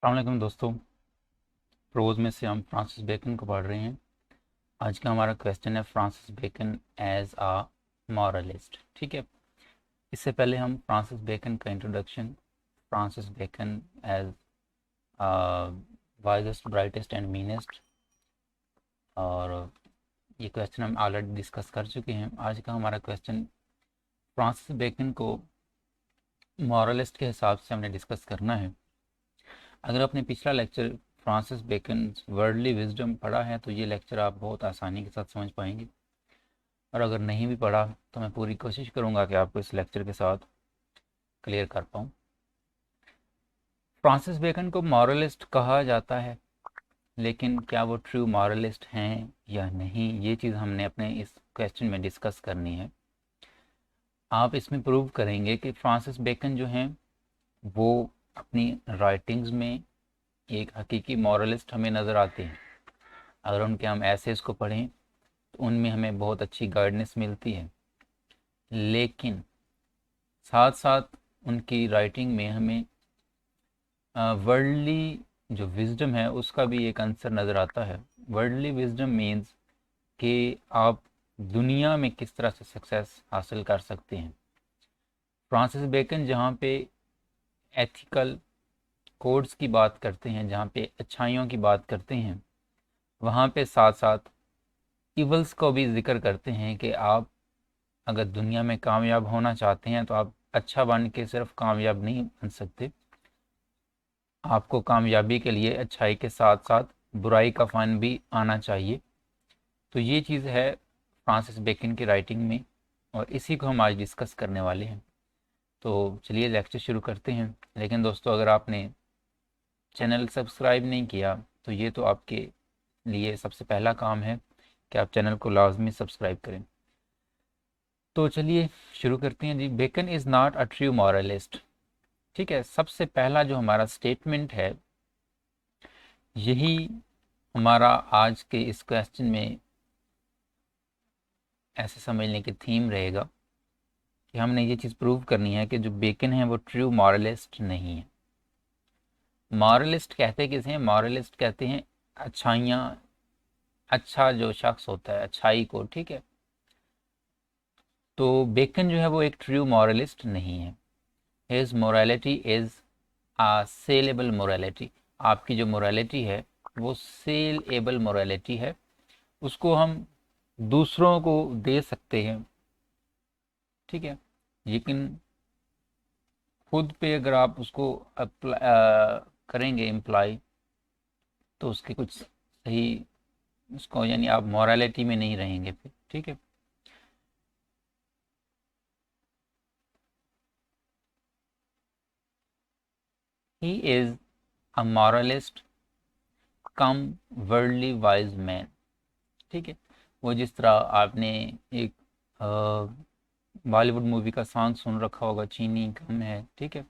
अस्सलाम वालेकुम दोस्तों। प्रोज में से हम फ्रांसिस बेकन को पढ़ रहे हैं। आज का हमारा क्वेश्चन है Francis Bacon as a moralist. ठीक है, इससे पहले हम फ्रांसिस बेकन का introduction, Francis Bacon as wisest brightest and meanest, और ये क्वेश्चन हम ऑलरेडी डिस्कस कर चुके हैं। आज का हमारा क्वेश्चन फ्रांसिस बेकन को मॉरलिस्ट के हिसाब से हमने डिस्कस करना है। अगर आपने पिछला lecture Francis Bacon worldly wisdom पढ़ा है तो ये लेक्चर आप बहुत आसानी के साथ समझ पाएंगे, और अगर नहीं भी पढ़ा तो मैं पूरी कोशिश करूँगा कि आपको इस लेक्चर के साथ क्लियर कर पाऊँ। फ्रांसिस बेकन को मॉरलिस्ट कहा जाता है, लेकिन क्या वो ट्रू मॉरलिस्ट हैं या नहीं, ये चीज़ हमने अपने इस क्वेश्चन में डिस्कस करनी है। आप इसमें प्रूव करेंगे कि फ्रांसिस बेकन जो हैं वो अपनी राइटिंग्स में एक हकीकी मॉरलिस्ट हमें नज़र आते हैं। अगर उनके हम एसेस को पढ़ें तो उनमें हमें बहुत अच्छी गाइडेंस मिलती है, लेकिन साथ साथ उनकी राइटिंग में हमें वर्ल्डली जो विजडम है उसका भी एक आंसर नज़र आता है। वर्ल्डली विजडम मीन्स कि आप दुनिया में किस तरह से सक्सेस हासिल कर सकते हैं। फ्रांसिस बेकन जहाँ पे एथिकल कोड्स की बात करते हैं, जहाँ पे अच्छाइयों की बात करते हैं, वहाँ पे साथ साथ इवल्स को भी जिक्र करते हैं कि आप अगर दुनिया में कामयाब होना चाहते हैं तो आप अच्छा बन के सिर्फ कामयाब नहीं बन सकते, आपको कामयाबी के लिए अच्छाई के साथ साथ बुराई का फन भी आना चाहिए। तो ये चीज़ है फ्रांसिस बेकन की राइटिंग में, और इसी को हम आज डिस्कस करने वाले हैं। तो चलिए लेक्चर शुरू करते हैं। लेकिन दोस्तों, अगर आपने चैनल सब्सक्राइब नहीं किया तो ये तो आपके लिए सबसे पहला काम है कि आप चैनल को लाजमी सब्सक्राइब करें। तो चलिए शुरू करते हैं जी। Bacon is not a true moralist. ठीक है, सबसे पहला जो हमारा स्टेटमेंट है, यही हमारा आज के इस क्वेश्चन में ऐसे समझने की थीम रहेगा कि हमने ये चीज़ प्रूव करनी है कि जो बेकन है वो ट्रू मॉरलिस्ट नहीं है। मॉरलिस्ट कहते किसे हैं? मॉरलिस्ट कहते हैं अच्छाइयाँ, अच्छा जो शख्स होता है अच्छाई को। ठीक है, तो बेकन जो है वो एक ट्रू मॉरलिस्ट नहीं है। His morality is a saleable morality. आपकी जो मोरालिटी है वो सेलेबल मोरालिटी है, उसको हम दूसरों को दे सकते हैं। ठीक है, लेकिन खुद पे अगर आप उसको करेंगे इम्प्लाई तो उसके कुछ सही उसको, यानी आप मोरालिटी में नहीं रहेंगे फिर। ठीक है, he is a moralist come worldly wise man. ठीक है, वो जिस तरह आपने एक बॉलीवुड मूवी का सॉन्ग सुन रखा होगा, चीनी कम है। ठीक है,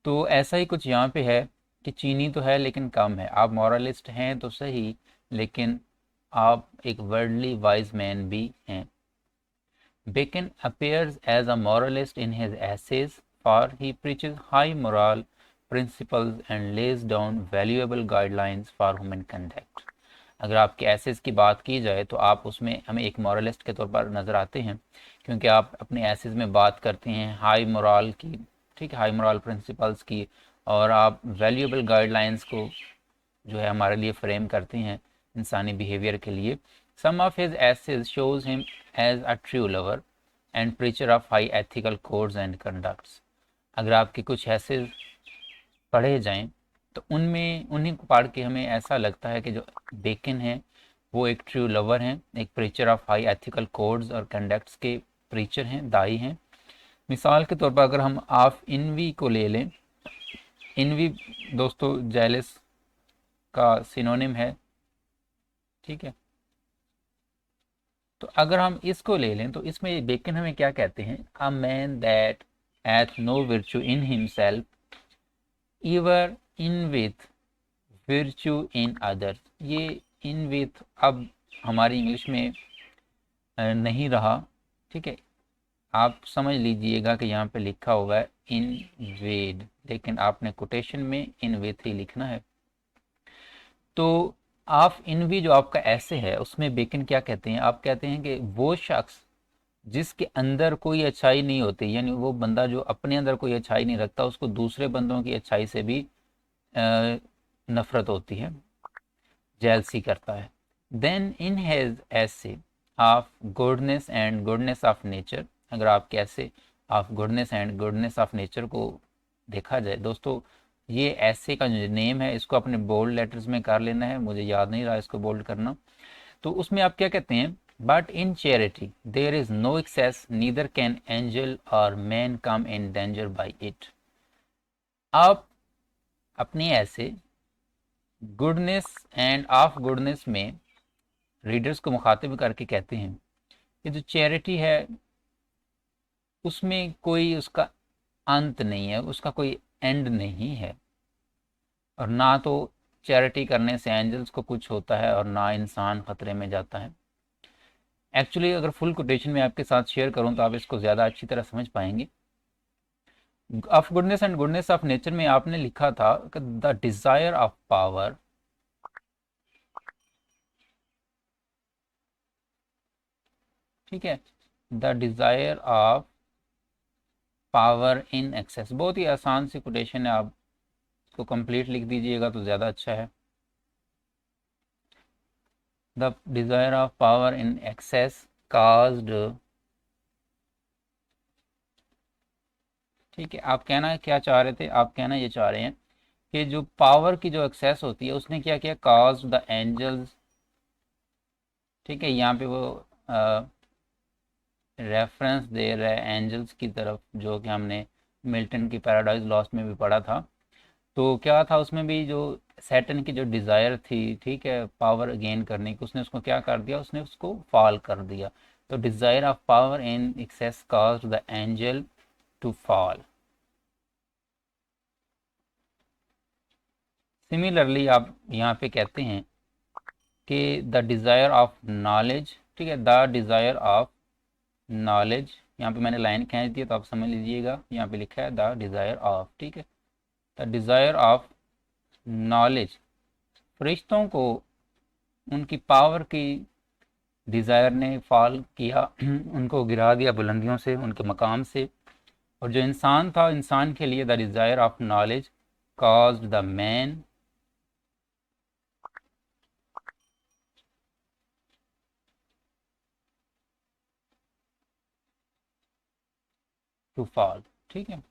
तो ऐसा ही कुछ यहाँ पे है कि चीनी तो है लेकिन कम है। आप मॉरलिस्ट हैं तो सही, लेकिन आप एक वर्ल्डली वाइज मैन भी हैं। Bacon appears as a moralist in his essays, for he preaches high moral principles and lays down valuable guidelines for human conduct। अगर आपके एसेस की बात की जाए तो आप उसमें हमें एक मॉरलिस्ट के तौर पर नज़र आते हैं, क्योंकि आप अपने एसेस में बात करते हैं हाई मोरल की। ठीक है, हाई मोरल प्रिंसिपल्स की, और आप वैल्यूएबल गाइडलाइंस को जो है हमारे लिए फ्रेम करते हैं इंसानी बिहेवियर के लिए। Some of his essays shows him as a true lover and preacher of high ethical codes and conducts. अगर आपके कुछ एसेस पढ़े जाएं तो उनमें उन्हीं को पढ़ के हमें ऐसा लगता है कि जो बेकन है वो एक ट्रू लवर हैं, एक preacher of high ethical codes और कंडक्ट्स के प्रीचर हैं, दाई हैं। मिसाल के तौर पर अगर हम ऑफ इनवी को ले लें, इनवी दोस्तों जेलस का सिनोनिम है। ठीक है, तो अगर हम इसको ले लें तो इसमें बेकन हमें क्या कहते हैं? A man that hath no virtue in himself ever envieth virtue in others. ये इन विथ अब हमारी इंग्लिश में नहीं रहा। ठीक है, आप समझ लीजिएगा कि यहाँ पे लिखा हुआ है इन वेड। लेकिन आपने कोटेशन में इन विथ ही लिखना है। तो आप इनवी जो आपका ऐसे है उसमें बेकन क्या कहते हैं, आप कहते हैं कि वो शख्स जिसके अंदर कोई अच्छाई नहीं होती, यानी वो बंदा जो अपने अंदर कोई अच्छाई नहीं रखता, उसको दूसरे बंदों की अच्छाई से भी नफरत होती है, जेलसी करता है। देन इन हैज ऐसे of goodness and goodness of nature, अगर आप कैसे of goodness and goodness of nature को देखा जाए दोस्तों, ये ऐसे का जो नेम है इसको अपने बोल्ड लेटर्स में कर लेना है, मुझे याद नहीं रहा इसको बोल्ड करना। तो उसमें आप क्या कहते हैं, but in charity there is no excess neither can angel or man come in danger by it. आप अपनी essay goodness and of goodness में रीडर्स को मुखातिब करके कहते हैं कि जो चैरिटी है उसमें कोई उसका अंत नहीं है, उसका कोई एंड नहीं है, और ना तो चैरिटी करने से एंजल्स को कुछ होता है और ना इंसान खतरे में जाता है। एक्चुअली अगर फुल कोटेशन में आपके साथ शेयर करूं तो आप इसको ज़्यादा अच्छी तरह समझ पाएंगे। Of goodness and goodness of nature में आपने लिखा था द डिज़ायर ऑफ पावर, ठीक है, the desire of power in access. बहुत ही आसान सी कोटेशन है, आप इसको कंप्लीट लिख दीजिएगा तो ज़्यादा अच्छा है। The desire of power in access caused, ठीक है, आप कहना क्या चाह रहे थे, आप कहना ये चाह रहे हैं कि जो पावर की जो एक्सेस होती है उसने क्या किया, काज द एंजल्स, ठीक है, यहाँ पे वो रेफरेंस दे रहा है एंजल्स की तरफ, जो कि हमने मिल्टन की पैराडाइज लॉस्ट में भी पढ़ा था। तो क्या था उसमें भी, जो सैटन की जो डिज़ायर थी, ठीक है, पावर गेन करने की, उसने उसको क्या कर दिया, उसने उसको फॉल कर दिया। तो desire of power in excess cause the angel to fall. Similarly आप यहाँ पे कहते हैं कि द डिज़ायर ऑफ नॉलेज, ठीक है, द डिज़ायर ऑफ नॉलेज, यहाँ पे मैंने लाइन खींच दी है तो आप समझ लीजिएगा, यहाँ पे लिखा है द डिज़ायर ऑफ, ठीक है, द डिज़ायर ऑफ नॉलेज, फरिश्तों को उनकी पावर की डिज़ायर ने फॉल किया, उनको गिरा दिया बुलंदियों से, उनके मकाम से। और जो इंसान था, इंसान के लिए the desire of knowledge caused the man to fall, ठीक है।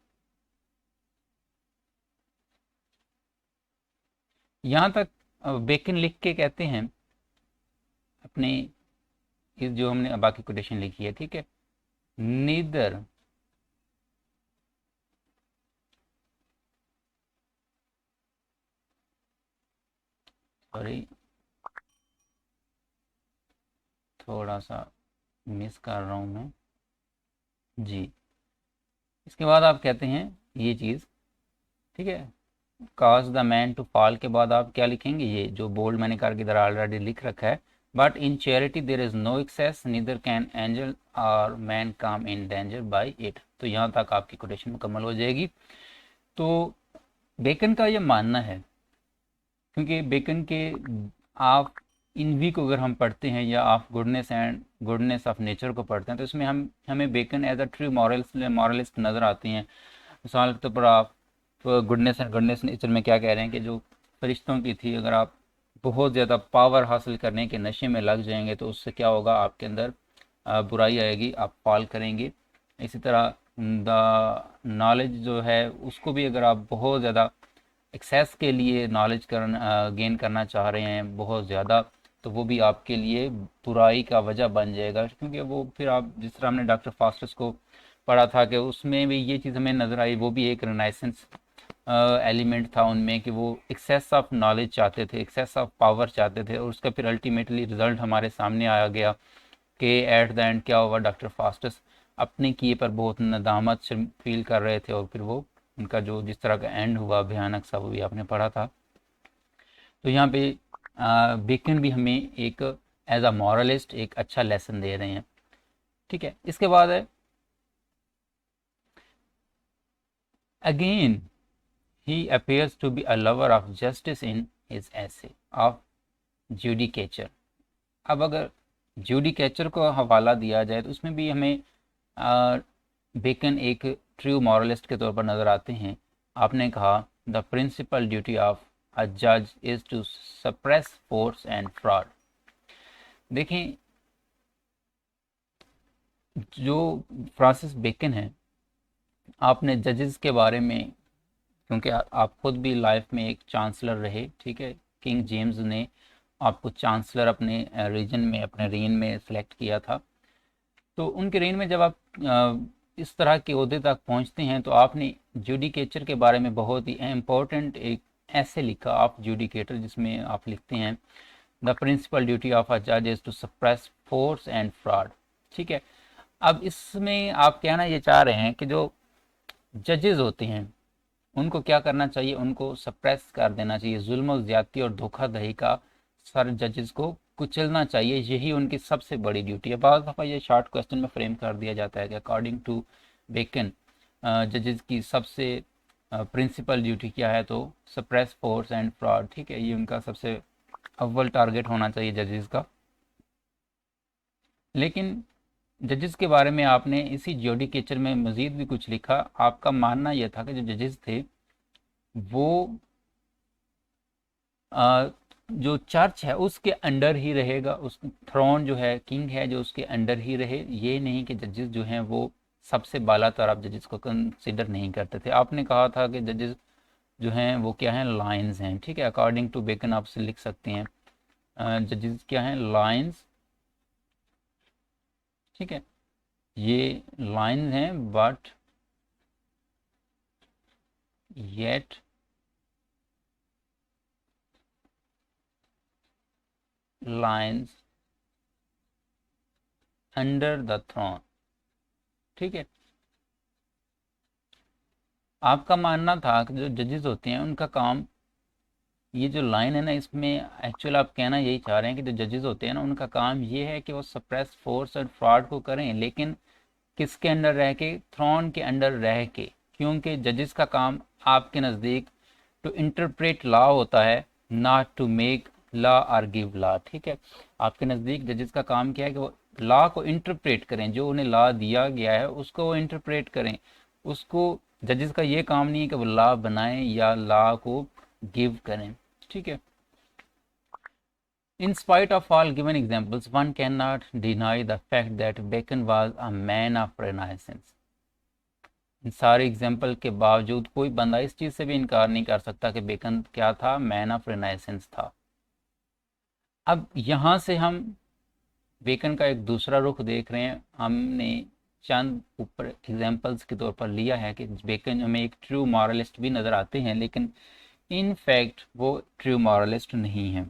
यहाँ तक बेकन लिख के कहते हैं अपने, इस जो हमने बाकी कोटेशन लिखी है, ठीक है, नीदर सॉरी थोड़ा सा मिस कर रहा हूँ मैं जी। इसके बाद आप कहते हैं ये चीज़, ठीक है, cause the man to fall के बाद आप क्या लिखेंगे, ये जो बोल्ड मैंने करके इधर ऑलरेडी लिख रखा है, but in charity there is no excess neither can angel or man come in danger by it. तो यहाँ तक आपकी कोटेशन मुकम्मल हो जाएगी। तो बेकन का ये मानना है, क्योंकि बेकन के आप इनवी को अगर हम पढ़ते हैं या आप goodness and goodness of nature को पढ़ते हैं तो इसमें हमें Bacon as a true moralist नज़र आते हैं। मिसाल के तौर पर आप गुडनेस एंड गुडनेस नेचर में क्या कह रहे हैं कि जो फरिश्तों की थी, अगर आप बहुत ज़्यादा पावर हासिल करने के नशे में लग जाएंगे तो उससे क्या होगा, आपके अंदर बुराई आएगी, आप फॉल करेंगे। इसी तरह द नॉलेज जो है उसको भी अगर आप बहुत ज़्यादा एक्सेस के लिए नॉलेज गेन करना चाह रहे हैं बहुत ज़्यादा, तो वो भी आपके लिए बुराई का वजह बन जाएगा, क्योंकि वो फिर आप जिस तरह हमने डॉक्टर फास्टस को पढ़ा था कि उसमें भी ये चीज़ हमें नज़र आई, वो भी एक रिनाइसेंस एलिमेंट था उनमें, कि वो एक्सेस ऑफ नॉलेज चाहते थे, एक्सेस ऑफ पावर चाहते थे, और उसका फिर अल्टीमेटली रिजल्ट हमारे सामने आया गया कि एट द एंड क्या हुआ, डॉक्टर फास्टस अपने किए पर बहुत नदामत फील कर रहे थे, और फिर वो उनका जो जिस तरह का एंड हुआ भयानक सा, वो भी आपने पढ़ा था। तो यहाँ पे बेकन भी हमें एक एज अ मॉरलिस्ट एक अच्छा लेसन दे रहे हैं, ठीक है। इसके बाद है again he appears to be a lover of justice in his essay of judicature। अब अगर judicature को हवाला दिया जाए तो उसमें भी हमें बेकन एक ट्रू मॉरलिस्ट के तौर पर नज़र आते हैं। आपने कहा the principal duty of a जज is to suppress force and fraud. देखें, जो फ्रांसिस बेकन है, आपने जजेस के बारे में, क्योंकि आप खुद भी लाइफ में एक चांसलर रहे, ठीक है, किंग जेम्स ने आपको चांसलर अपने रीजन में, अपने रेन में सेलेक्ट किया था। तो उनके रेन में जब आप इस तरह के ओहदे तक पहुंचते हैं तो आपने जुडिकेचर के बारे में बहुत ही इम्पोर्टेंट एक ऐसे लिखा आप जुडिकेटर, जिसमें आप लिखते हैं the principal duty of a जज is to suppress force and fraud. ठीक है, अब इसमें आप कहना ये चाह रहे हैं कि जो जजेस होते हैं उनको क्या करना चाहिए, उनको सप्रेस कर देना चाहिए, जुल्म और ज्यादती और धोखाधड़ी का सर जजेस को कुचलना चाहिए, यही उनकी सबसे बड़ी ड्यूटी है। बहुत दफ़ा ये शॉर्ट क्वेश्चन में फ्रेम कर दिया जाता है कि अकॉर्डिंग टू बेकन जजेस की सबसे प्रिंसिपल ड्यूटी क्या है, तो सप्रेस फोर्स एंड फ्रॉड। ठीक है, ये उनका सबसे अव्वल टारगेट होना चाहिए जजेस का। लेकिन जजेस के बारे में आपने इसी जुडिकेचर में मज़ीद भी कुछ लिखा। आपका मानना यह था कि जो जजेस थे वो जो चर्च है उसके अंडर ही रहेगा, उस थ्रोन जो है, किंग है जो, उसके अंडर ही रहे। ये नहीं कि जजेस जो हैं वो सबसे बाला तर आप जजेस को कंसिडर नहीं करते थे। आपने कहा था कि जजेस जो हैं वो क्या हैं, लायंस हैं। ठीक है, अकॉर्डिंग टू बेकन आप लिख सकते हैं जजेस क्या हैं, लायंस। ठीक है, ये लायंस हैं but yet lions under the throne. ठीक है, आपका मानना था कि जो जजेस होते हैं उनका काम, ये जो लाइन है ना, इसमें एक्चुअल आप कहना यही चाह रहे हैं कि जो जजेस होते हैं ना उनका काम ये है कि वो सप्रेस फोर्स और फ्रॉड को करें, लेकिन किसके अंडर रह के, थ्रोन के अंडर रह के। क्योंकि जजेस का काम आपके नज़दीक टू इंटरप्रेट लॉ होता है, नॉट टू मेक लॉ और गिव लॉ। ठीक है, आपके नज़दीक जजेस का काम क्या है कि वो लॉ को इंटरप्रेट करें, जो उन्हें लॉ दिया गया है उसको वो इंटरप्रेट करें। उसको, जजेस का ये काम नहीं है कि वो लॉ बनाएं या लॉ को गिव करें। ठीक है, in spite of all given examples, one cannot deny the fact that Bacon was a man of Renaissance। इन सारे एग्जाम्पल के बावजूद कोई बंदा इस चीज़ से भी इनकार नहीं कर सकता कि बेकन क्या था, मैन ऑफ रेनाइसेंस था। अब यहाँ से हम बेकन का एक दूसरा रुख देख रहे हैं। हमने चंद ऊपर एग्जाम्पल्स के तौर पर लिया है कि बेकन हमें एक ट्रू मॉरलिस्ट भी नज़र आते हैं, लेकिन इन फैक्ट वो ट्रू मॉरलिस्ट नहीं है।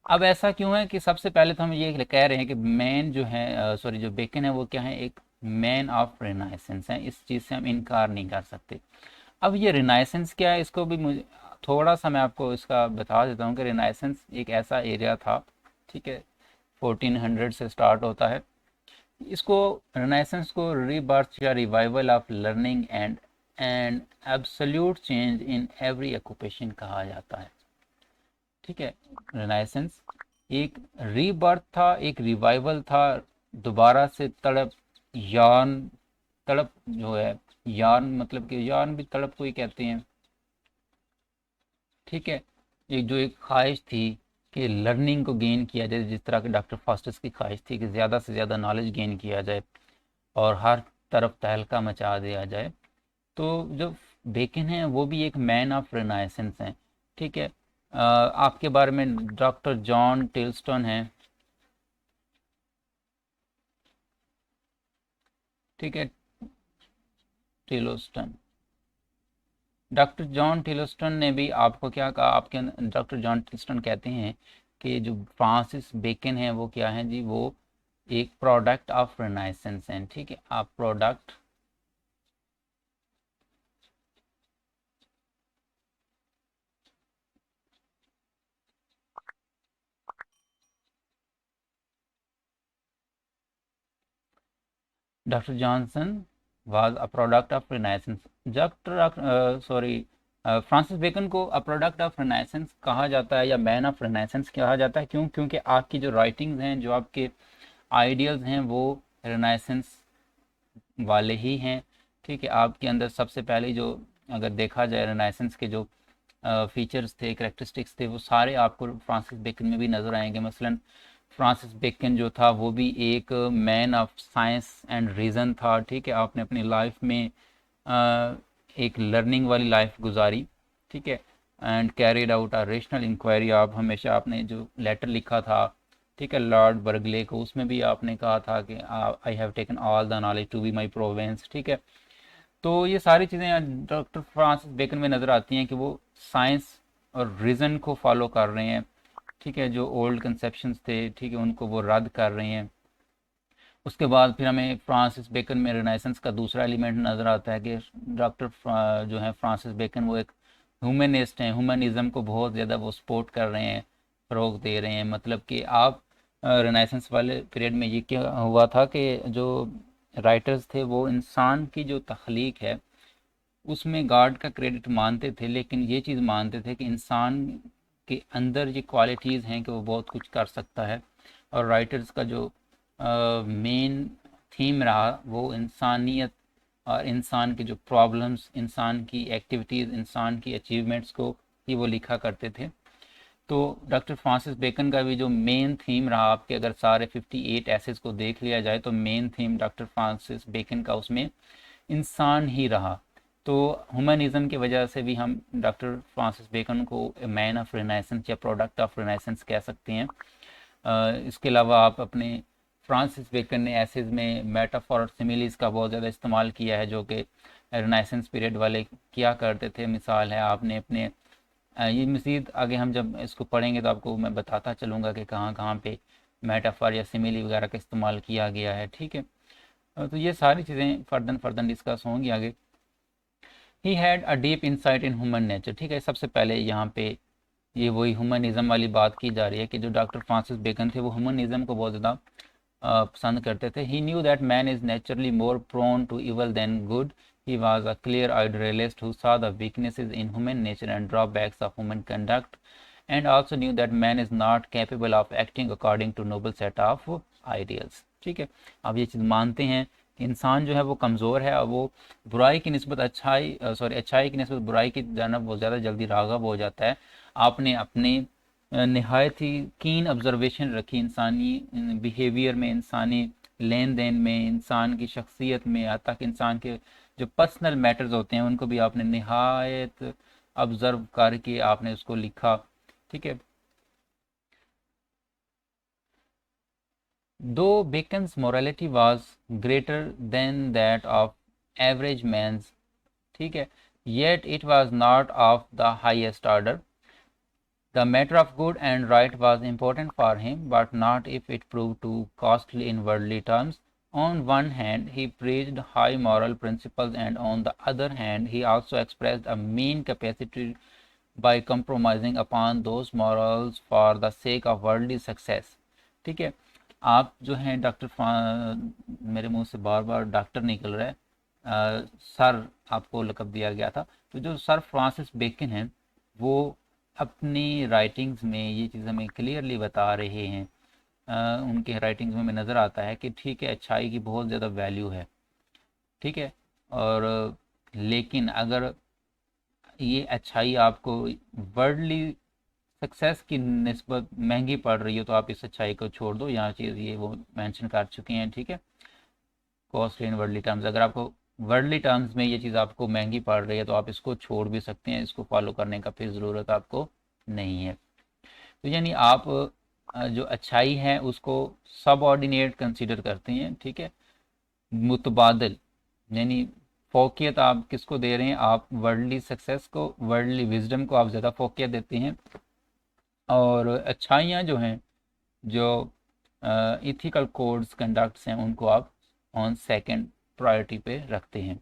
अब ऐसा क्यों है कि सबसे पहले तो हम ये कह रहे हैं कि मैन जो है, सॉरी, जो बेकन है वो क्या है, एक मैन ऑफ रिनाइसेंस है। इस चीज़ से हम इनकार नहीं कर सकते। अब ये रिनाइसेंस क्या है, इसको भी मुझे थोड़ा सा मैं आपको इसका बता देता हूँ कि रिनाइसेंस एक ऐसा एरिया था, ठीक है, 1400 से स्टार्ट होता है। इसको, रिनाइसेंस को रीबर्थ या revival of learning and absolute change in every occupation कहा जाता है। ठीक है, रिनाइसेंस एक रीबर्थ था, एक रिवाइवल था, दोबारा से तड़प, यान, तड़प जो है, यान मतलब कि यान भी तड़प को ही कहते हैं। ठीक है, एक जो एक ख्वाहिश थी कि लर्निंग को गेन किया जाए, जिस तरह के डॉक्टर फास्टस की ख्वाहिश थी कि ज़्यादा से ज़्यादा नॉलेज गेन किया जाए और हर तरफ तहलका मचा दिया जाए। तो जो बेकन है वो भी एक मैन ऑफ रिनाइसेंस हैं। ठीक है, आपके बारे में डॉक्टर जॉन टिल्स्टन है। ठीक है, टिलोस्टन, डॉक्टर जॉन टिलोस्टन ने भी आपको क्या कहा, आपके डॉक्टर जॉन टिल्स्टन कहते हैं कि जो फ्रांसिस बेकन है वो क्या है जी, वो एक प्रोडक्ट ऑफ रिनाइसेंस हैं। ठीक है, आप product doctor Johnson was a product of Renaissance. Doctor sorry Francis Bacon को अ प्रोडक्ट ऑफ रेनेसेंस कहा जाता है या मैन ऑफ रेनेसेंस कहा जाता है। क्यों? क्योंकि आपकी जो राइटिंग्स हैं, जो आपके आइडियल्स हैं, वो रेनेसेंस वाले ही हैं। ठीक है, आपके अंदर सबसे पहले जो, अगर देखा जाए, रेनेसेंस के जो फीचर्स थे, करेक्टरिस्टिक्स थे, वो सारे आपको फ्रांसिस बेकन में भी नज़र आएंगे। मसलन फ्रांसिस बेकन जो था वो भी एक man of science and reason था। ठीक है, आपने अपनी लाइफ में एक लर्निंग वाली लाइफ गुजारी। ठीक है, and carried out a rational inquiry. आप हमेशा, आपने जो लेटर लिखा था, ठीक है, लॉर्ड बर्गले को, उसमें भी आपने कहा था कि I have taken all the knowledge to be my province. ठीक है, तो ये सारी चीज़ें डॉक्टर फ्रांसिस बेकन में नज़र आती हैं कि वो साइंस और रीज़न को फॉलो कर रहे हैं। ठीक है, जो ओल्ड कंसेप्शंस थे, ठीक है, उनको वो रद्द कर रहे हैं। उसके बाद फिर हमें फ्रांसिस बेकन में रेनेसेंस का दूसरा एलिमेंट नज़र आता है कि डॉक्टर जो है फ्रांसिस बेकन, वो एक ह्यूमनिस्ट हैं। ह्यूमनिज़्म को बहुत ज़्यादा वो सपोर्ट कर रहे हैं, फ़रोग दे रहे हैं। मतलब कि आप रेनेसेंस वाले पीरियड में ये क्या हुआ था कि जो राइटर्स थे वो इंसान की जो तख्लीक है उसमें गॉड का क्रेडिट मानते थे, लेकिन ये चीज़ मानते थे कि इंसान के अंदर ये क्वालिटीज़ हैं कि वो बहुत कुछ कर सकता है। और राइटर्स का जो मेन थीम रहा वो इंसानियत और इंसान के जो प्रॉब्लम्स, इंसान की एक्टिविटीज़, इंसान की अचीवमेंट्स को ही वो लिखा करते थे। तो डॉक्टर फ्रांसिस बेकन का भी जो मेन थीम रहा, आपके अगर सारे 58 एसेस को देख लिया जाए तो main theme doctor Francis Bacon का उसमें इंसान ही रहा। तो ह्यूमनिज़्म की वजह से भी हम डॉक्टर फ्रांसिस बेकन को मैन ऑफ रेनेसेंस या प्रोडक्ट ऑफ रेनेसेंस कह सकते हैं। इसके अलावा आप अपने फ्रांसिस बेकन ने एसेज में मेटाफॉर और सिमिलीज का बहुत ज़्यादा इस्तेमाल किया है, जो कि रेनेसेंस पीरियड वाले किया करते थे। मिसाल है, आपने अपने ये मज़ीद आगे हम जब इसको पढ़ेंगे तो आपको मैं बताता चलूँगा कि कहाँ कहाँ पे मेटाफर या सिमिली वगैरह का इस्तेमाल किया गया है। ठीक है, तो ये सारी चीज़ें फर्दन फर्दन डिस्कस होंगी आगे। He had a deep insight in human nature. ठीक है, सबसे पहले यहाँ पे ये वही ह्यूमनिज़्म वाली बात की जा रही है कि जो डॉक्टर फ्रांसिस बेकन थे वो ह्यूमनिज़्म को बहुत ज़्यादा पसंद करते थे। He knew that man is naturally more prone to evil than good. He was a clear eyed realist who saw the weaknesses in human nature and drawbacks of human conduct, and also knew that man is not capable of acting according to noble set of ideals। ठीक है, अब ये चीज़ मानते हैं कि इंसान जो है वो कमज़ोर है और वो बुराई की निस्बत अच्छाई की निस्बत बुराई की जानब वो ज़्यादा जल्दी राग़ब हो जाता है। आपने अपने नहायत ही कीन ऑब्जर्वेशन रखी इंसानी बिहेवियर में, इंसानी लेन देन में, इंसान की शख्सियत में, यहाँ तक इंसान के जो पर्सनल मैटर्स होते हैं उनको भी आपने नहायत ऑब्जर्व करके आपने उसको लिखा। ठीक है, दो Bacon's morality was greater than that of average man's, ठीक है, yet it was not of the highest order. The matter of good and right was important for him, but not if it proved too costly in worldly terms. On one hand, he preached high moral principles, and on the other hand, he also expressed a mean capacity by compromising upon those morals for the sake of worldly success। ठीक है, आप जो हैं मेरे मुंह से बार बार doctor निकल रहा है, सर आपको लकब दिया गया था। तो जो सर फ्रांसिस बेकन हैं वो अपनी राइटिंग्स में ये चीज़ हमें क्लियरली बता रहे हैं। उनके राइटिंग्स में हमें नज़र आता है कि ठीक है, अच्छाई की बहुत ज़्यादा वैल्यू है। ठीक है, और लेकिन अगर ये अच्छाई आपको वर्ल्डली सक्सेस की निस्बत महंगी पड़ रही हो तो आप इस अच्छाई को छोड़ दो। यहाँ चीज़ ये वो मेंशन कर चुके हैं। ठीक है, कॉस्टली इन वर्ल्डली टर्म्स, अगर आपको वर्ल्डली टर्म्स में ये चीज़ आपको महंगी पड़ रही है तो आप इसको छोड़ भी सकते हैं, इसको फॉलो करने का फिर ज़रूरत आपको नहीं है। तो यानी आप जो अच्छाई है उसको सब ऑर्डिनेट कंसिडर करते हैं। ठीक है, मुतबादल, यानी फोकियत आप किसको दे रहे हैं, आप वर्ल्डली सक्सेस को, वर्ल्डली विजडम को आप ज़्यादा फोकियत देते हैं, और अच्छाइयाँ जो हैं, जो इथिकल कोड्स कंडक्ट्स हैं, उनको आप ऑन सेकंड प्रायोरिटी पे रखते हैं।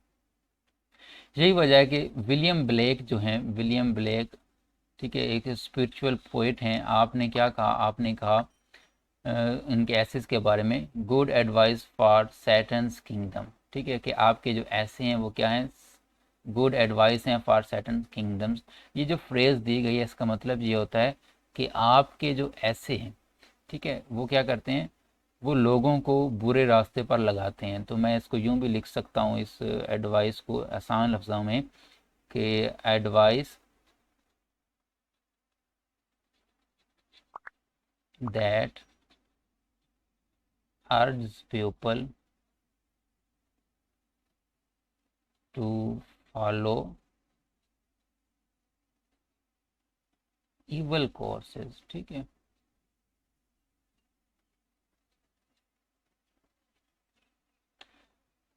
यही वजह है कि विलियम ब्लेक जो हैं, विलियम ब्लेक, ठीक है, एक स्पिरिचुअल पोइट हैं। आपने क्या कहा, आपने कहा इनके एसेस के बारे में, गुड एडवाइस फॉर सैटन्स किंगडम। ठीक है, कि आपके जो ऐसे हैं वो क्या हैं, गुड एडवाइस हैं फॉर सर्टेन किंगडम्स। ये जो फ्रेज दी गई है इसका मतलब ये होता है कि आपके जो ऐसे हैं, ठीक है, वो क्या करते हैं, वो लोगों को बुरे रास्ते पर लगाते हैं। तो मैं इसको यूं भी लिख सकता हूँ इस एडवाइस को आसान लफ्ज़ों में कि advice that urge people to follow evil courses, ठीक है।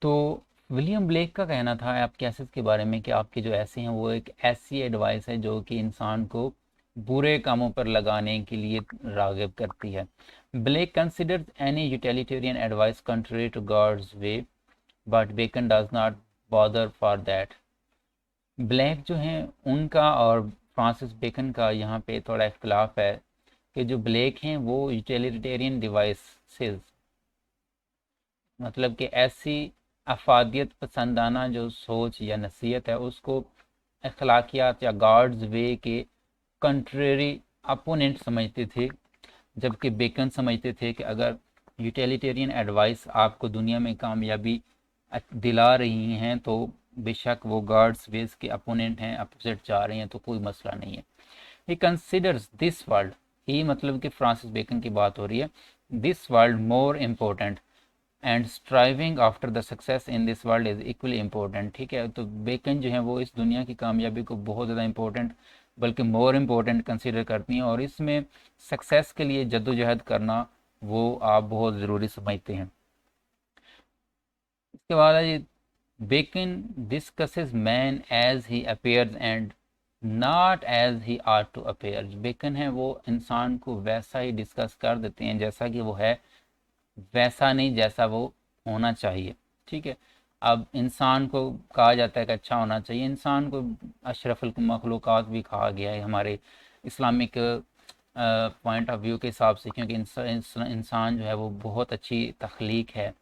तो विलियम ब्लेक का कहना था आपके एसेस के बारे में कि आपके जो ऐसे हैं वो एक ऐसी एडवाइस है जो कि इंसान को बुरे कामों पर लगाने के लिए राग़िब करती है। Blake considers any utilitarian advice contrary to God's way, but Bacon does not bother for that. Blake जो हैं उनका और फ्रांसिस बेकन का यहाँ पे थोड़ा इख्तलाफ है कि जो ब्लैक हैं वो यूटिलिटेरियन डिवाइसेस, मतलब कि ऐसी अफादियत पसंदाना जो सोच या नसीहत है उसको अखलाकियात या गॉड्स वे के कंट्रेरी अपोनेंट समझते थे, जबकि बेकन समझते थे कि अगर यूटिलिटेरियन एडवाइस आपको दुनिया में कामयाबी दिला रही हैं तो बेशक वो गॉड्स वेज के अपोनेंट हैं, अपोजिट जा रही हैं तो कोई मसला नहीं है। ही कंसिडर्स दिस वर्ल्ड, ही मतलब कि फ्रांसिस बेकन की बात हो रही है, this world more important and striving after the success in this world is equally important, ठीक है। तो बेकन जो है वो इस दुनिया की कामयाबी को बहुत ज़्यादा इम्पोर्टेंट बल्कि मोर इम्पोर्टेंट कंसिडर करती हैं, और इसमें सक्सेस के लिए जद्दोजहद करना वो आप बहुत ज़रूरी समझते हैं। इसके बाद है जी, Bacon discusses man as he appears and not as he are to appear. Bacon है वो इंसान को वैसा ही डिस्कस कर देते हैं जैसा कि वो है, वैसा नहीं जैसा वो होना चाहिए, ठीक है। अब इंसान को कहा जाता है कि अच्छा होना चाहिए, इंसान को अशरफुल मखलूक़ात भी कहा गया है हमारे इस्लामिक पॉइंट ऑफ व्यू के हिसाब से, क्योंकि इंसान जो है वो बहुत अच्छी तख्लीक है,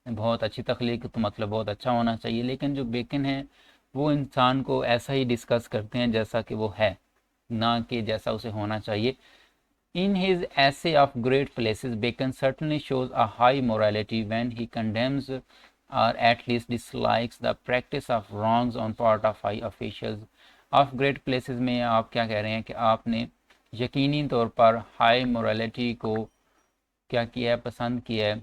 बहुत अच्छी तख्लीक तो मतलब बहुत अच्छा होना चाहिए। लेकिन जो बेकन है वो इंसान को ऐसा ही डिस्कस करते हैं जैसा कि वो है, ना कि जैसा उसे होना चाहिए। In his essay of great places, Bacon certainly shows a high morality when he condemns or at least dislikes the practice of wrongs on part of high officials. Of great places में आप क्या कह रहे हैं कि आपने यकीनी तौर पर हाई मोरालिटी को क्या किया है, पसंद किया है,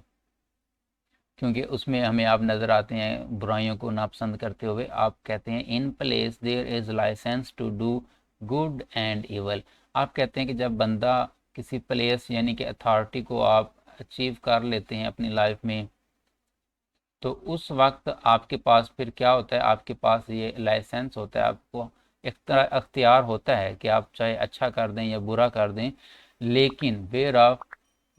क्योंकि उसमें हमें आप नज़र आते हैं बुराइयों को नापसंद करते हुए। आप कहते हैं in place there is licence to do good and evil. आप कहते हैं कि जब बंदा किसी प्लेस यानी कि अथॉरिटी को आप अचीव कर लेते हैं अपनी लाइफ में, तो उस वक्त आपके पास फिर क्या होता है, आपके पास ये लाइसेंस होता है, आपको एक तरह अख्तियार होता है कि आप चाहे अच्छा कर दें या बुरा कर दें। लेकिन where of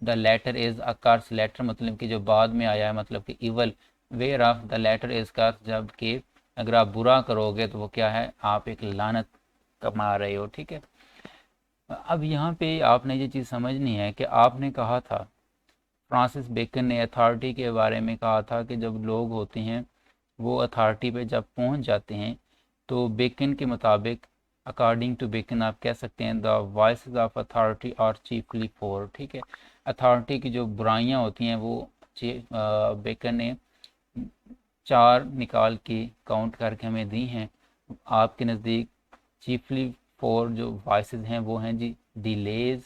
the latter is a curse, latter मतलब कि जो बाद में आया है, मतलब कि evil, where of the latter is curse, जबकि अगर आप बुरा करोगे तो वो क्या है, आप एक लानत कमा रहे हो, ठीक है। अब यहाँ पे आपने ये चीज़ समझनी है कि आपने कहा था, फ्रांसिस बेकन ने अथॉरिटी के बारे में कहा था कि जब लोग होते हैं वो अथॉरिटी पे जब पहुँच जाते हैं तो बेकन के मुताबिक, अकॉर्डिंग टू बेकन आप कह सकते हैं the voices of authority are chiefly four, ठीक है। अथॉरिटी की जो बुराइयां होती हैं वो बेकन ने चार निकाल के काउंट करके हमें दी हैं। आपके नज़दीक चीफली फोर जो वॉइसेस हैं वो हैं जी, डिलेज,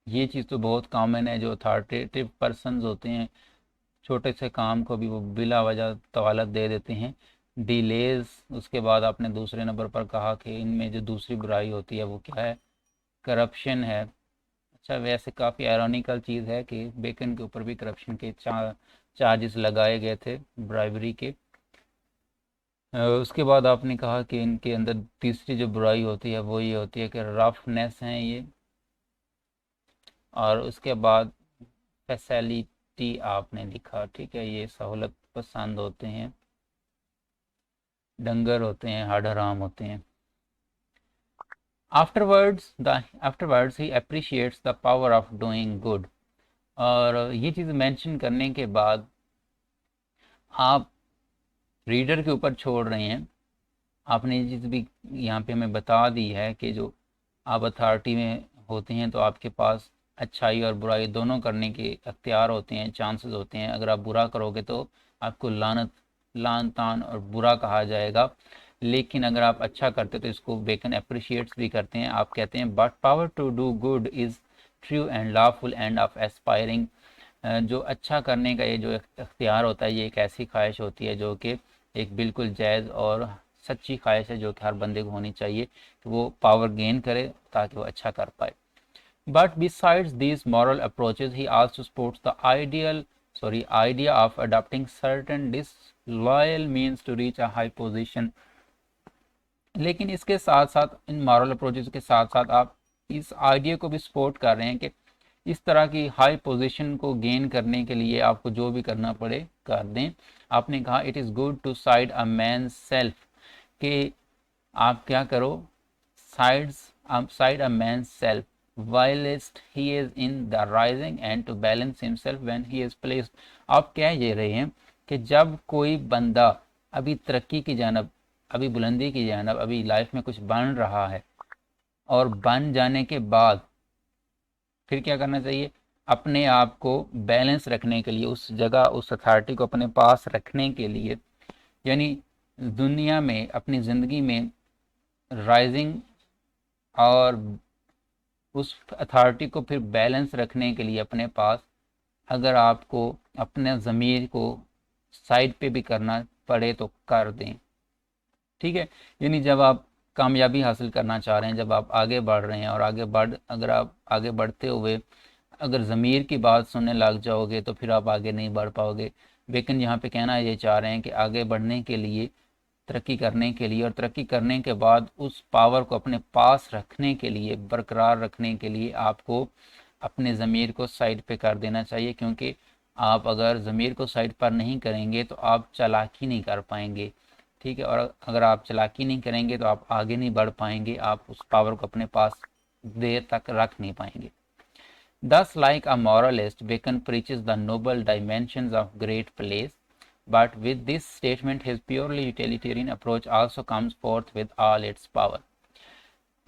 ये चीज़ तो बहुत कॉमन है, जो अथॉरिटेटिव पर्सनस होते हैं छोटे से काम को भी वो बिला वजह तवालत दे देते हैं, डिलेज। उसके बाद आपने दूसरे नंबर पर कहा कि इनमें जो दूसरी बुराई होती है वो क्या है, करप्शन है। अच्छा, वैसे काफ़ी आयरॉनिकल चीज़ है कि बेकन के ऊपर भी करप्शन के चार्जेस लगाए गए थे, ब्राइबरी के। उसके बाद आपने कहा कि इनके अंदर तीसरी जो बुराई होती है वो ये होती है कि रफनेस हैं ये, और उसके बाद फैसिलिटी आपने लिखा, ठीक है, ये सहूलत पसंद होते हैं, डंगर होते हैं, हड हराम होते हैं। Afterwards he appreciates the power of doing good, और ये चीज़ मेंशन करने के बाद आप रीडर के ऊपर छोड़ रहे हैं। आपने ये चीज़ भी यहाँ पे हमें बता दी है कि जो आप अथॉरिटी में होते हैं तो आपके पास अच्छाई और बुराई दोनों करने के अख्तियार होते हैं, चांसेस होते हैं। अगर आप बुरा करोगे तो आपको लानत, लान तान और बुरा कहा जाएगा, लेकिन अगर आप अच्छा करते तो इसको बेकन अप्रिशिएट्स भी करते हैं। आप कहते हैं but power to do good is true and lawful end of aspiring. जो अच्छा करने का ये जो इख्तियार होता है, ये एक ऐसी ख्वाहिश होती है जो कि एक बिल्कुल जायज़ और सच्ची ख्वाहिश है, जो कि हर बंदे को होनी चाहिए कि वो पावर गेन करे ताकि वो अच्छा कर पाए। But besides these moral approaches he also supports the idea of adopting certain disloyal means to reach a high position। लेकिन इसके साथ साथ, इन मॉरल अप्रोचेस के साथ साथ, आप इस आइडिया को भी सपोर्ट कर रहे हैं कि इस तरह की हाई पोजीशन को गेन करने के लिए आपको जो भी करना पड़े कर दें। आपने कहा it is good to side a man self, कि आप क्या करो, side a man self whilst he is in the rising and to balance himself when he is placed। आप कह ये रहे हैं कि जब कोई बंदा अभी तरक्की की जानब, अभी बुलंदी की जानब, अभी लाइफ में कुछ बन रहा है, और बन जाने के बाद फिर क्या करना चाहिए, अपने आप को बैलेंस रखने के लिए, उस जगह, उस अथॉरिटी को अपने पास रखने के लिए, यानी दुनिया में, अपनी ज़िंदगी में राइजिंग और उस अथॉरिटी को फिर बैलेंस रखने के लिए अपने पास, अगर आपको अपने ज़मीर को साइड पे भी करना पड़े तो कर दें। ठीक है, यानी जब आप कामयाबी हासिल करना चाह रहे हैं, जब आप आगे बढ़ रहे हैं, और अगर आप आगे बढ़ते हुए अगर ज़मीर की बात सुनने लग जाओगे तो फिर आप आगे नहीं बढ़ पाओगे। लेकिन यहाँ पे कहना ये चाह रहे हैं कि आगे बढ़ने के लिए, तरक्की करने के लिए, और तरक्की करने के बाद उस पावर को अपने पास रखने के लिए, बरकरार रखने के लिए, आपको अपने ज़मीर को साइड पे कर देना चाहिए। क्योंकि आप अगर ज़मीर को साइड पर नहीं करेंगे तो आप चालाकी नहीं कर पाएंगे। ठीक है, और अगर आप चालाकी नहीं करेंगे तो आप आगे नहीं बढ़ पाएंगे, आप उस पावर को अपने पास देर तक रख नहीं पाएंगे। Thus, like a moralist, Bacon preaches the noble dimensions of great place, but with this statement his purely utilitarian approach also comes forth with all its power।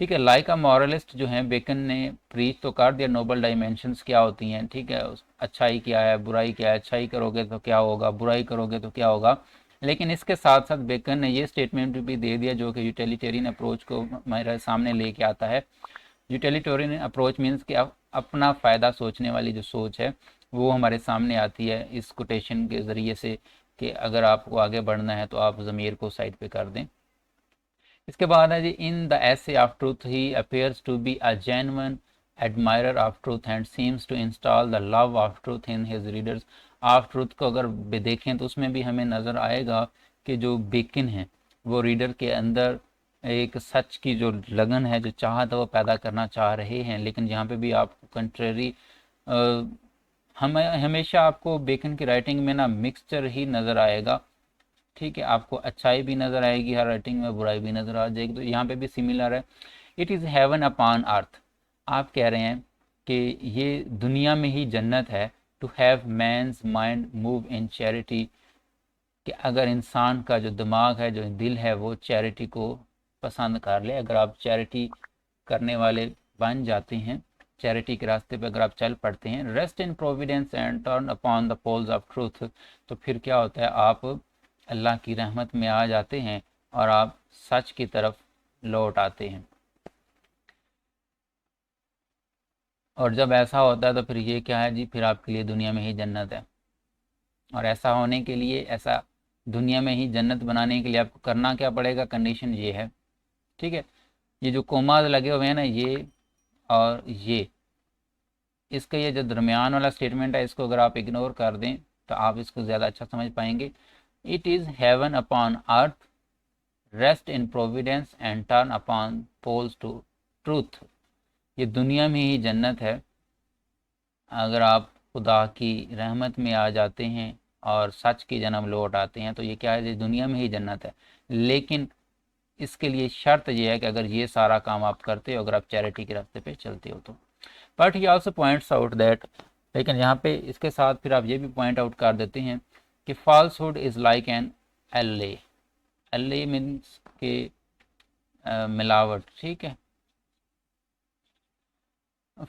ठीक है, लाइक अ मॉरलिस्ट जो है, बेकन ने प्रीच तो कर दिया Nobel dimensions क्या होती हैं। ठीक है, अच्छाई क्या है, बुराई क्या है, अच्छाई करोगे तो क्या होगा, बुराई करोगे तो क्या होगा। लेकिन इसके साथ साथ बेकन ने ये स्टेटमेंट भी दे दिया जो कि यूटिलिटेरियन अप्रोच को मेरे सामने लेके आता है। यूटिलिटेरियन अप्रोच मीन्स कि अपना फ़ायदा सोचने वाली जो सोच है वो हमारे सामने आती है इस कोटेशन के ज़रिए से, कि अगर आपको आगे बढ़ना है तो आप ज़मीर को साइड पे कर दें। इसके बाद है जी, in the essay of truth he appears to be a genuine admirer of truth and seems to install the love of truth in his readers. Of truth को अगर देखें तो उसमें भी हमें नज़र आएगा कि जो बेकिन है वो रीडर के अंदर एक सच की जो लगन है, जो चाहत है, वो पैदा करना चाह रहे हैं। लेकिन यहाँ पे भी आपको कंट्रेरी, हमें हमेशा आपको बेकन की राइटिंग में ना मिक्सचर ही नज़र आएगा। ठीक है, आपको अच्छाई भी नज़र आएगी हर राइटिंग में, बुराई भी नज़र आ जाएगी। तो यहाँ पे भी सिमिलर है। इट इज़ हेवन अपॉन अर्थ। आप कह रहे हैं कि ये दुनिया में ही जन्नत है। To have man's mind move in charity, कि अगर इंसान का जो दिमाग है, जो दिल है, वो चैरिटी को पसंद कर ले, अगर आप चैरिटी करने वाले बन जाते हैं, चैरिटी के रास्ते पे अगर आप चल पड़ते हैं, rest in providence and turn upon the poles of truth, तो फिर क्या होता है, आप अल्लाह की रहमत में आ जाते हैं और आप सच की तरफ लौट आते हैं। और जब ऐसा होता है तो फिर ये क्या है जी, फिर आपके लिए दुनिया में ही जन्नत है। और ऐसा होने के लिए, ऐसा दुनिया में ही जन्नत बनाने के लिए आपको करना क्या पड़ेगा, कंडीशन ये है। ठीक है, ये जो कोमाज लगे हुए हैं ना, ये और ये, इसका ये जो दरमियान वाला स्टेटमेंट है, इसको अगर आप इग्नोर कर दें तो आप इसको ज़्यादा अच्छा समझ पाएंगे। It is heaven upon earth, rest in providence and turn upon poles to truth. ये दुनिया में ही जन्नत है, अगर आप खुदा की रहमत में आ जाते हैं और सच की जन्म लौट आते हैं तो ये क्या है, ये दुनिया में ही जन्नत है। लेकिन इसके लिए शर्त यह है कि अगर ये सारा काम आप करते हो, अगर आप चैरिटी के रास्ते पे चलते हो तो। But he also points out that, लेकिन यहाँ पे इसके साथ फिर आप ये भी पॉइंट आउट कर देते हैं कि falsehood is like an LA, LA means के मिलावट, ठीक है।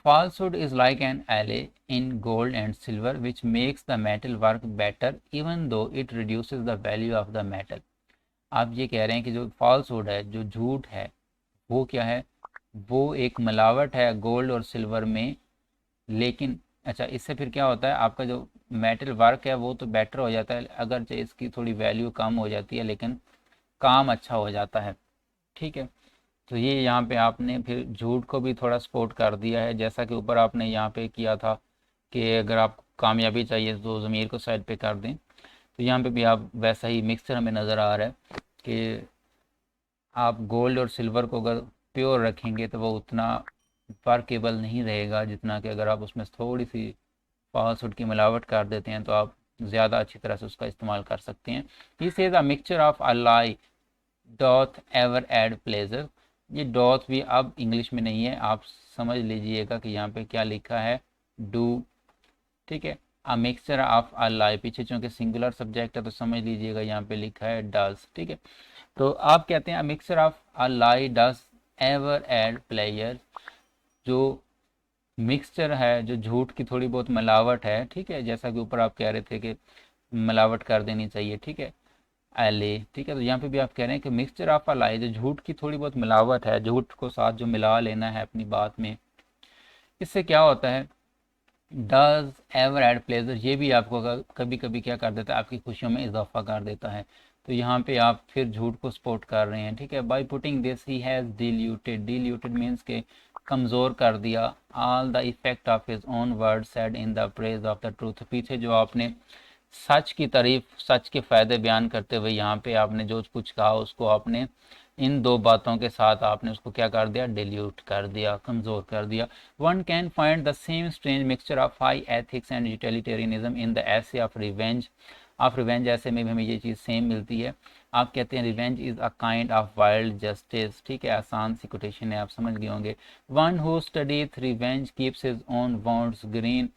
Falsehood is like an alloy in gold and silver which makes the metal work better even though it reduces the value of the metal। आप ये कह रहे हैं कि जो falsehood है, जो झूठ है, वो क्या है, वो एक मिलावट है गोल्ड और सिल्वर में, लेकिन अच्छा इससे फिर क्या होता है, आपका जो मेटल वर्क है वो तो बेटर हो जाता है, अगर चाहे इसकी थोड़ी वैल्यू कम हो जाती है लेकिन काम अच्छा हो जाता है, ठीक है। तो ये यहाँ पे आपने फिर झूठ को भी थोड़ा सपोर्ट कर दिया है, जैसा कि ऊपर आपने यहाँ पे किया था कि अगर आप कामयाबी चाहिए तो ज़मीर को साइड पे कर दें, तो यहाँ पे भी आप वैसा ही मिक्सचर हमें नज़र आ रहा है कि आप गोल्ड और सिल्वर को अगर प्योर रखेंगे तो वो उतना वर्केबल नहीं रहेगा जितना कि अगर आप उसमें थोड़ी सी फॉल्सहुड की मिलावट कर देते हैं तो आप ज़्यादा अच्छी तरह से उसका इस्तेमाल कर सकते हैं। He says a mixture of a lie doth ever add pleasure. ये डॉथ भी अब इंग्लिश में नहीं है, आप समझ लीजिएगा कि यहाँ पे क्या लिखा है, डू, ठीक है। अ मिक्सचर ऑफ अ लाई, पीछे चूंकि सिंगुलर सब्जेक्ट है तो समझ लीजिएगा यहाँ पे लिखा है डज, ठीक है। तो आप कहते हैं a mixture of a lie does ever add pleasure, जो मिक्सचर है, जो झूठ की थोड़ी बहुत मिलावट है, ठीक है, जैसा कि ऊपर आप कह रहे थे कि मिलावट कर देनी चाहिए, ठीक है, एले, ठीक है। तो यहाँ पे भी आप कह रहे हैं कि मिक्सचर ऑफ अ लाई, जो झूठ की थोड़ी बहुत मिलावट है, झूठ को साथ जो मिला लेना है अपनी बात में, इससे क्या होता है, डज एवर एड प्लेजर, ये भी आपको कभी कभी क्या कर देता है, आपकी खुशियों में इजाफा कर देता है। तो यहाँ पे आप फिर झूठ को सपोर्ट कर रहे हैं, ठीक है। By putting this he has diluted, diluted means के कमज़ोर कर दिया, all the effect of his own word said in the praise of the truth, पीछे जो आपने सच की तारीफ, सच के फ़ायदे बयान करते हुए यहाँ पे आपने जो कुछ कहा उसको आपने इन दो बातों के साथ आपने उसको क्या कर दिया, डिल्यूट कर दिया, कमज़ोर कर दिया। One can find the same strange mixture of high ethics and utilitarianism in the essay of revenge, of revenge ऐसे में भी हमें ये चीज़ सेम मिलती है। आप कहते हैं revenge is a kind of wild justice, ठीक है, आसान सी कोटेशन है, आप समझ गए होंगे। One who studieth revenge keeps his own wounds green,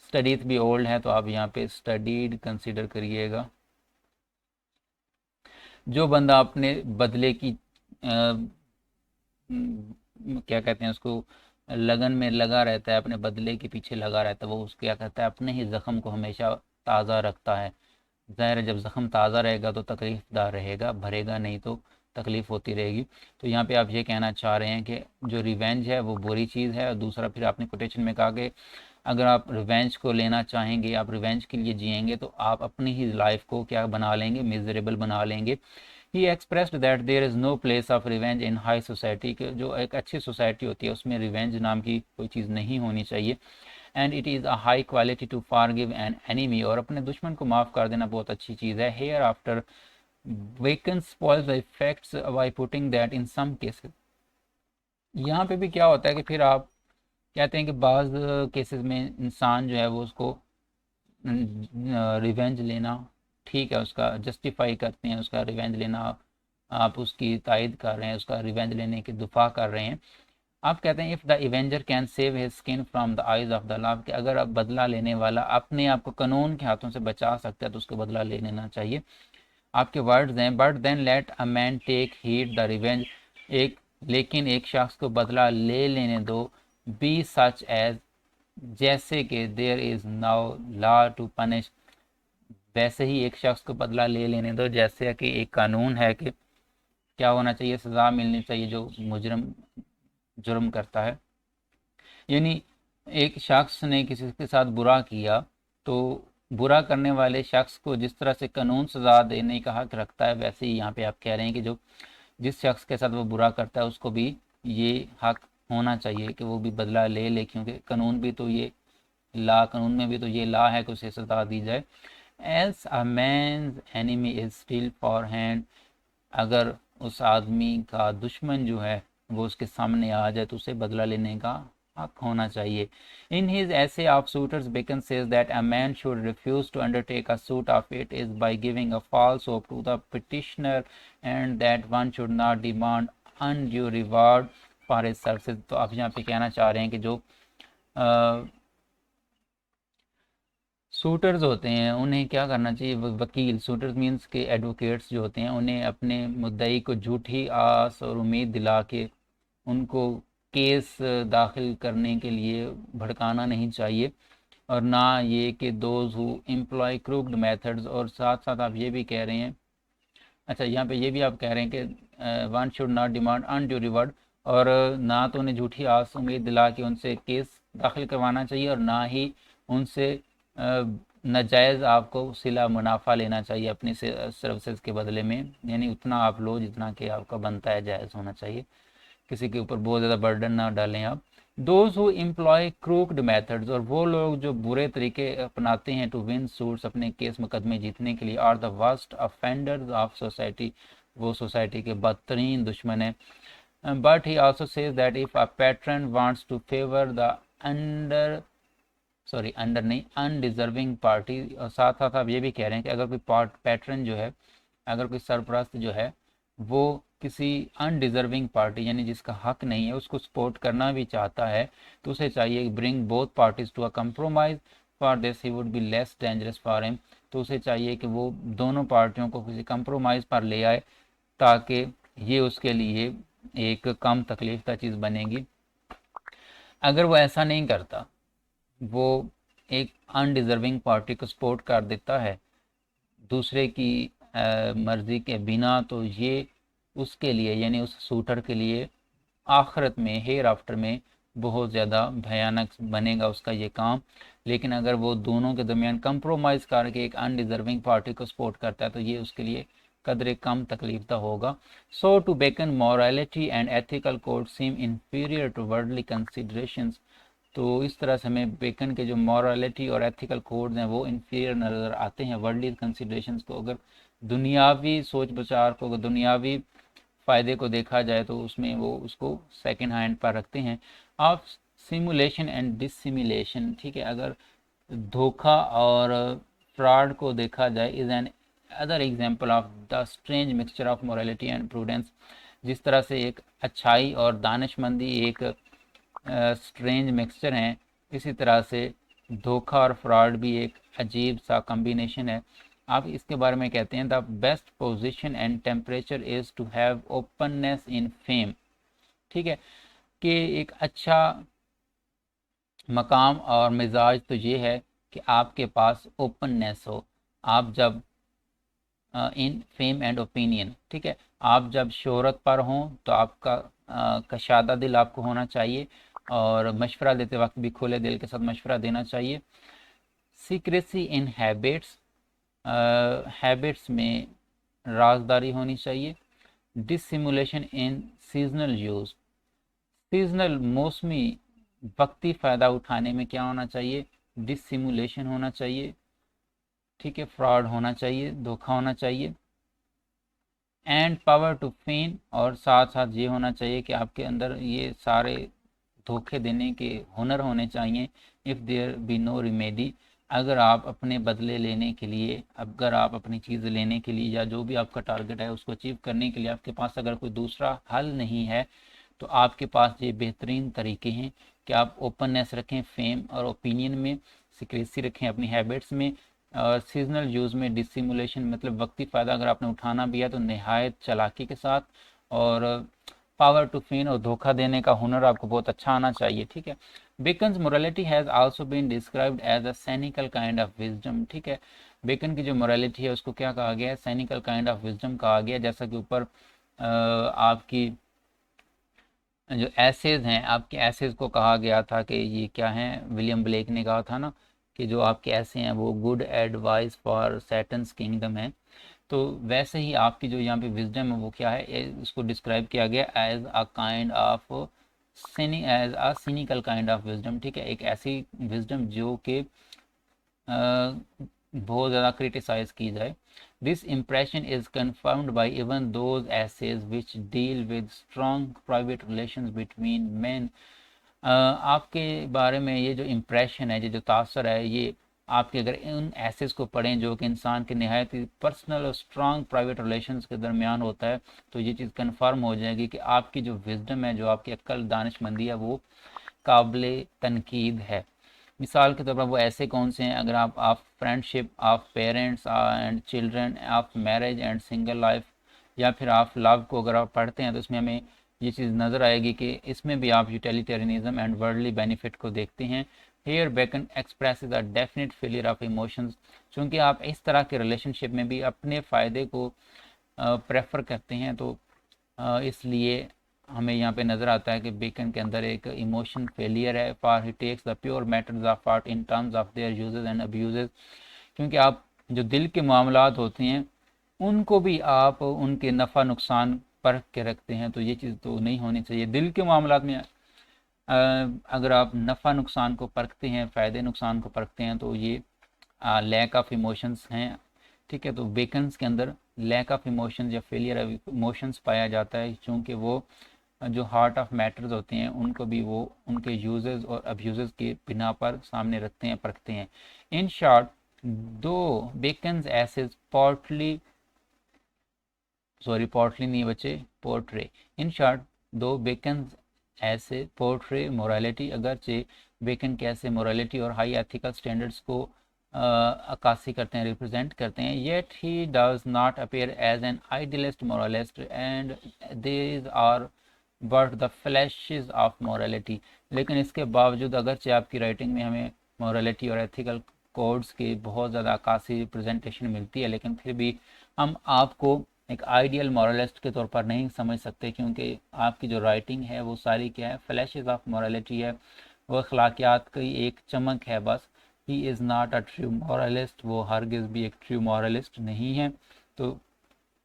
studieth भी ओल्ड है तो आप यहाँ पे स्टडीड कंसीडर करिएगा। जो बंदा अपने बदले की क्या कहते हैं उसको, लगन में लगा रहता है, अपने बदले के पीछे लगा रहता है, वो उसको क्या कहता है, अपने ही ज़ख्म को हमेशा ताज़ा रखता है। ज़ाहिर है जब ज़ख्म ताज़ा रहेगा तो तकलीफ़दार रहेगा, भरेगा नहीं तो तकलीफ़ होती रहेगी। तो यहाँ पे आप ये कहना चाह रहे हैं कि जो रिवेंज है वो बुरी चीज़ है, और दूसरा फिर आपने कोटेशन में कहा कि अगर आप रिवेंज को लेना चाहेंगे, आप रिवेंज के लिए जिएंगे तो आप अपनी ही लाइफ को क्या बना लेंगे, मिजरेबल बना लेंगे। He expressed that there is no place of revenge in high society, के जो एक अच्छी सोसाइटी होती है उसमें रिवेंज नाम की कोई चीज़ नहीं होनी चाहिए। And it is a high quality to forgive an enemy, और अपने दुश्मन को माफ़ कर देना बहुत अच्छी चीज़ है। Hereafter Bacon spoils the effects by putting that in some cases, यहाँ पे भी क्या होता है कि फिर आप कहते हैं कि बाज़ केसेस में इंसान जो है वो उसको रिवेंज लेना, ठीक है, उसका जस्टिफाई करते हैं, उसका रिवेंज लेना, आप उसकी तायद कर रहे हैं, उसका रिवेंज लेने की दुफा कर रहे हैं। आप कहते हैं if the avenger can save his skin from the eyes of the law, कि अगर अब बदला लेने वाला अपने आप को कानून के हाथों से बचा सकता है तो उसको बदला ले लेना चाहिए। आपके वर्ड्स हैं, but then let a man take heed the revenge, एक लेकिन एक शख्स को बदला ले लेने दो, बी सच एज, जैसे कि there is now law to punish, वैसे ही एक शख्स को बदला ले लेने दो जैसे कि एक कानून है कि क्या होना चाहिए, सज़ा मिलनी चाहिए जो मुजरम जुर्म करता है। यानी एक शख्स ने किसी के साथ बुरा किया तो बुरा करने वाले शख्स को जिस तरह से कानून सज़ा देने का हक रखता है, वैसे ही यहाँ पे आप कह रहे हैं कि जो जिस शख्स के साथ वो बुरा करता है उसको भी ये हक होना चाहिए कि वो भी बदला ले ले, क्योंकि कानून भी तो ये ला, कानून में भी तो ये ला है कि उसे सज़ा दी जाए। Else a man enemy is still for hand, अगर उस आदमी का दुश्मन जो है वो उसके सामने आ जाए तो उसे बदला लेने का हक होना चाहिए। In his essay of suitors Bacon says that a man should refuse to undertake a suit of it is by giving a false hope to the petitioner and that one should not demand undue reward for his services. तो आप यहाँ पे कहना चाह रहे हैं कि जो शूटर्स होते हैं उन्हें क्या करना चाहिए, वकील, शूटर्स मीन्स के एडवोकेट्स जो होते हैं, उन्हें अपने मुद्दई को झूठी आस और उम्मीद दिला के उनको केस दाखिल करने के लिए भड़काना नहीं चाहिए, और ना ये कि those who employ crooked methods. और साथ साथ आप ये भी कह रहे हैं, अच्छा यहाँ पे ये भी आप कह रहे हैं कि one should not demand undue reward, और ना तो उन्हें झूठी आस उम्मीद दिला के उनसे केस दाखिल करवाना चाहिए, और ना ही उनसे नाजायज़ आपको सिला मुनाफा लेना चाहिए अपनी सर्विसेज के बदले में, यानी उतना आप लो जितना कि आपका बनता है, जायज़ होना चाहिए, किसी के ऊपर बहुत ज़्यादा बर्डन ना डालें आप। Those who employ crooked methods, और वो लोग जो बुरे तरीके अपनाते हैं टू विन सूट्स, अपने केस मुकदमे जीतने के लिए, are the worst offenders of society, वो सोसाइटी के बदतरीन दुश्मन है। But he also says that if a patron wants to favour the under under नहीं अनडिजर्विंग पार्टी, और साथ साथ आप ये भी कह रहे हैं कि अगर कोई पैट्रन जो है, अगर कोई सरपरस्त जो है वो किसी अनडिजर्विंग पार्टी यानी जिसका हक नहीं है उसको सपोर्ट करना भी चाहता है, तो उसे चाहिए bring both parties to a compromise, for this he would be less dangerous for him, तो उसे चाहिए कि वो दोनों पार्टियों को किसी कंप्रोमाइज़ पर ले आए, ताकि ये उसके लिए एक कम तकलीफ का चीज़ बनेगी। अगर वो ऐसा नहीं करता, वो एक अनडिजर्विंग पार्टी को सपोर्ट कर देता है दूसरे की मर्जी के बिना, तो ये उसके लिए यानी उस शूटर के लिए आखिरत में, हेयर आफ्टर में बहुत ज़्यादा भयानक बनेगा उसका ये काम। लेकिन अगर वो दोनों के दरमियान कंप्रोमाइज़ करके एक अनडिजर्विंग पार्टी को सपोर्ट करता है, तो ये उसके लिए कदरे कम तकलीफ दा होगा। So to Bacon morality and ethical code seem inferior to worldly considerations, तो इस तरह से हमें बेकन के जो मॉरलिटी और एथिकल कोड्स हैं वो इन्फीरियर नज़र आते हैं वर्ल्डली कंसिडरेशंस को। अगर दुनियावी सोच विचार को, अगर दुनियावी फ़ायदे को देखा जाए तो उसमें वो उसको सेकंड हैंड पर रखते हैं। ऑफ सिमुलेशन एंड डिसिमुलेशन, ठीक है, अगर धोखा और फ्रॉड को देखा जाए, is an other example of the strange mixture of morality and prudence, जिस तरह से एक अच्छाई और दानिशमंदी एक स्ट्रेंज मिक्सचर हैं, इसी तरह से धोखा और फ्रॉड भी एक अजीब सा कम्बिनेशन है। आप इसके बारे में कहते हैं the best position and temperature is to have openness in fame, ठीक है, कि एक अच्छा मकाम और मिजाज तो ये है कि आपके पास ओपननेस हो। आप जब इन फेम एंड ओपिनियन, ठीक है, आप जब शोहरत पर हों तो आपका कशादा दिल आपको होना चाहिए, और मशवरा देते वक्त भी खुले दिल के साथ मशवरा देना चाहिए। सीक्रेसी इन हैबिट्स, हैबिट्स में राजदारी होनी चाहिए। डिसिमुलेशन इन सीजनल यूज़, सीजनल मौसमी वक्ती फ़ायदा उठाने में क्या होना चाहिए, डिसिमुलेशन होना चाहिए, ठीक है, फ्रॉड होना चाहिए, धोखा होना चाहिए। एंड पावर टू फेन, और साथ साथ ये होना चाहिए कि आपके अंदर ये सारे धोखे देने के हुनर होने चाहिए। If there be no remedy, अगर आप अपने बदले लेने के लिए, अगर आप अपनी चीज़ लेने के लिए, या जो भी आपका टारगेट है उसको अचीव करने के लिए आपके पास अगर कोई दूसरा हल नहीं है, तो आपके पास ये बेहतरीन तरीके हैं कि आप ओपननेस रखें फेम और ओपिनियन में, सिक्रेसी रखें अपनी हैबिट्स में, और सीजनल यूज़ में डिसिमुलेशन, मतलब वक्ती फ़ायदा अगर आपने उठाना भी है तो नहायत चालाकी के साथ, और पावर टू फेन और धोखा देने का हुनर आपको बहुत अच्छा आना चाहिए, ठीक है। Bacon's morality has also been described as a cynical kind of wisdom, ठीक है, बेकन की जो मोरालिटी है उसको क्या कहा गया है, सैनिकल काइंड ऑफ विजडम कहा गया। जैसा कि ऊपर आपकी जो एसेज हैं, आपके एसेज को कहा गया था कि ये क्या हैं, विलियम ब्लेक ने कहा था ना कि जो आपके ऐसे हैं वो गुड एडवाइस फॉर सैटन्स किंगडम है। तो वैसे ही आपकी जो यहाँ पे विजडम है वो क्या है, इसको डिस्क्राइब किया गया as a kind of as a cynical kind of wisdom, ठीक है, एक ऐसी विजडम जो कि बहुत ज़्यादा क्रिटिसाइज की जाए। This impression is confirmed by even those essays which deal with strong private relations between man. आपके बारे में ये जो इम्प्रेशन है, ये जो तासर है, ये आपके अगर उन एसेस को पढ़ें जो कि इंसान के नहायत ही पर्सनल और स्ट्रॉन्ग प्राइवेट रिलेशंस के दरमियान होता है, तो ये चीज़ कन्फर्म हो जाएगी कि आपकी जो विजडम है, जो आपकी अक्ल दानिशमंदी है, वो काबिल तनकीद है। मिसाल के तौर पर वो ऐसे कौन से हैं, अगर आप फ्रेंडशिप, आप पेरेंट्स एंड चिल्ड्रन, आप मैरिज एंड सिंगल लाइफ, या फिर आप लव को अगर आप पढ़ते हैं तो इसमें हमें ये चीज़ नज़र आएगी कि इसमें भी आप यूटिलिटेरियनिज्म एंड वर्ल्डली बेनिफिट को देखते हैं। Here Bacon expresses a definite failure of emotions, चूँकि आप इस तरह के रिलेशनशिप में भी अपने फ़ायदे को प्रेफर करते हैं, तो इसलिए हमें यहाँ पे नज़र आता है कि बेकन के अंदर एक इमोशन फेलियर है। For he takes the pure matters of art in terms of their uses and abuses, क्योंकि आप जो दिल के मामलात होते हैं उनको भी आप उनके नफ़ा नुकसान परख के रखते हैं, तो ये चीज़ तो नहीं होनी चाहिए। दिल के मामलात में अगर आप नफ़ा नुकसान को परखते हैं, फ़ायदे नुकसान को परखते हैं, तो ये लैक ऑफ इमोशंस हैं। ठीक है, तो बेकन्स के अंदर लैक ऑफ इमोशंस या फेलियर ऑफ इमोशंस पाया जाता है, क्योंकि वो जो हार्ट ऑफ मैटर्स होते हैं उनको भी वो उनके यूजेस और अब्यूजेस के बिना पर सामने रखते हैं, परखते हैं। In short, though Bacon's essays portly नहीं बचे, portray. In short, though Bacon essays portray morality, अगरचे बेकन कैसे मोरालिटी और हाई एथिकल स्टैंडर्ड्स को अक्कासी करते हैं, रिप्रेजेंट करते हैं, yet he does not appear as an idealist moralist and these are but the flashes of morality. लेकिन इसके बावजूद अगरचे आपकी राइटिंग में हमें मोरालिटी और एथिकल कोड्स की बहुत ज़्यादा अक्कासी रिप्रेजेंटेशन मिलती है, लेकिन फिर भी हम आपको एक आइडियल मॉरलिस्ट के तौर पर नहीं समझ सकते, क्योंकि आपकी जो राइटिंग है वो सारी क्या है, फ्लैशेस ऑफ मॉरलिटी है, वो अखलाकियात की एक चमक है बस। He is not a true moralist, वो हरगिज़ भी एक ट्रू मॉरलिस्ट नहीं है। तो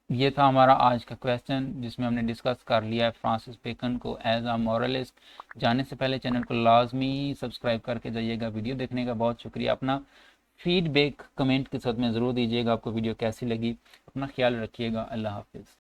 ये था हमारा आज का क्वेश्चन, जिसमें हमने डिस्कस कर लिया है फ्रांसिस बेकन को एज अ मॉरलिस्ट। जाने से पहले चैनल को लाजमी सब्सक्राइब करके जाइएगा। वीडियो देखने का बहुत शुक्रिया। अपना फीडबैक कमेंट के साथ में ज़रूर दीजिएगा, आपको वीडियो कैसी लगी। अपना ख्याल रखिएगा। अल्लाह हाफिज़।